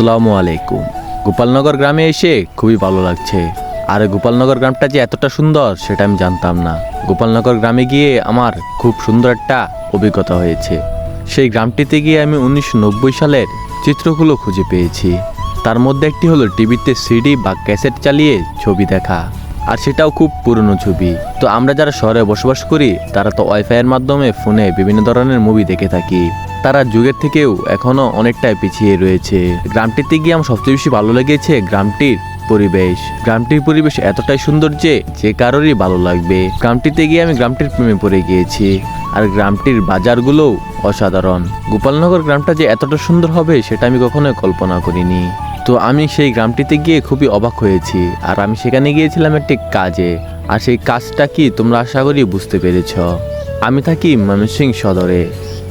আসসালামু আলাইকুম। গোপালনগর গ্রামে এসে খুবই ভালো লাগছে। আর গোপালনগর গ্রামটা যে এতটা সুন্দর সেটা আমি জানতাম না। গোপালনগর গ্রামে গিয়ে আমার খুব সুন্দর একটা অভিজ্ঞতা হয়েছে। সেই গ্রামটিতে গিয়ে আমি 1990 সালের চিত্রগুলো খুঁজে পেয়েছি। তার মধ্যে একটি হলো টিভিতে সিডি বা ক্যাসেট চালিয়ে ছবি দেখা, আর সেটাও খুব পুরনো ছবি। তো আমরা যারা শহরে বসবাস করি তারা তো ওয়াইফাইয়ের মাধ্যমে ফোনে বিভিন্ন ধরনের মুভি দেখে থাকি। তারা যুগের থেকেও এখনো অনেকটাই পিছিয়ে রয়েছে। গ্রামটিতে গিয়ে আমার সবচেয়ে বেশি ভালো লেগেছে গ্রামটির পরিবেশ। গ্রামটির পরিবেশ এতটাই সুন্দর যে কারোরই ভালো লাগবে। গ্রামটিতে গিয়ে আমি গ্রামটির প্রেমে পড়ে গিয়েছি। আর গ্রামটির বাজারগুলোও অসাধারণ। গোপালনগর গ্রামটা যে এতটা সুন্দর হবে সেটা আমি কখনোই কল্পনা করিনি। তো আমি সেই গ্রামটিতে গিয়ে খুবই অবাক হয়েছি। আর আমি সেখানে গিয়েছিলাম একটি কাজে। আর সেই কাজটা কি তোমরা আশা করি বুঝতে পেরেছ। আমি থাকি ময়মনসিংহ সদরে।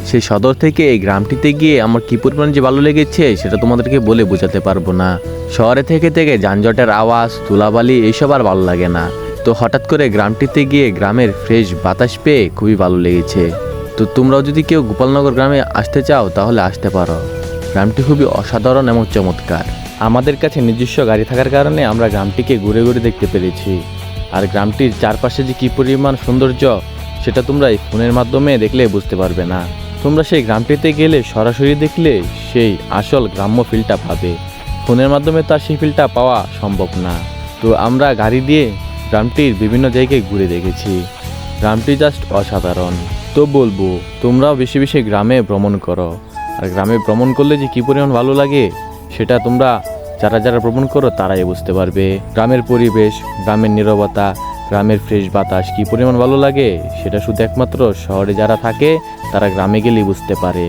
সেই সদর থেকে এই গ্রামটিতে গিয়ে আমার কী পরিমাণ যে ভালো লেগেছে সেটা তোমাদেরকে বলে বোঝাতে পারবো না। শহরে থেকে যানজটের আওয়াজ, ধুলাবালি এইসব আর ভালো লাগে না। তো হঠাৎ করে গ্রামটিতে গিয়ে গ্রামের ফ্রেশ বাতাস পেয়ে খুবই ভালো লেগেছে। তো তোমরাও যদি কেউ গোপালনগর গ্রামে আসতে চাও তাহলে আসতে পারো। গ্রামটি খুবই অসাধারণ এবং চমৎকার। আমাদের কাছে নিজস্ব গাড়ি থাকার কারণে আমরা গ্রামটিকে ঘুরে ঘুরে দেখতে পেরেছি। আর গ্রামটির চারপাশে যে কী পরিমাণ সৌন্দর্য সেটা তোমরা এই ফোনের মাধ্যমে দেখলে বুঝতে পারবে না। তোমরা সেই গ্রামটিতে গেলে সরাসরি দেখলে সেই আসল গ্রাম্য ফিলটা পাবে। ফোনের মাধ্যমে তো আর সেই ফিলটা পাওয়া সম্ভব না। তো আমরা গাড়ি দিয়ে গ্রামটির বিভিন্ন জায়গায় ঘুরে দেখেছি। গ্রামটি জাস্ট অসাধারণ। তো বলবো তোমরাও বেশি বেশি গ্রামে ভ্রমণ করো। আর গ্রামে ভ্রমণ করলে যে কী পরিমাণ ভালো লাগে সেটা তোমরা যারা ভ্রমণ করো তারাই বুঝতে পারবে। গ্রামের পরিবেশ, গ্রামের নীরবতা, গ্রামের ফ্রেশ বাতাস কী পরিমাণ ভালো লাগে সেটা শুধু একমাত্র শহরে যারা থাকে তারা গ্রামে গেলেই বুঝতে পারে।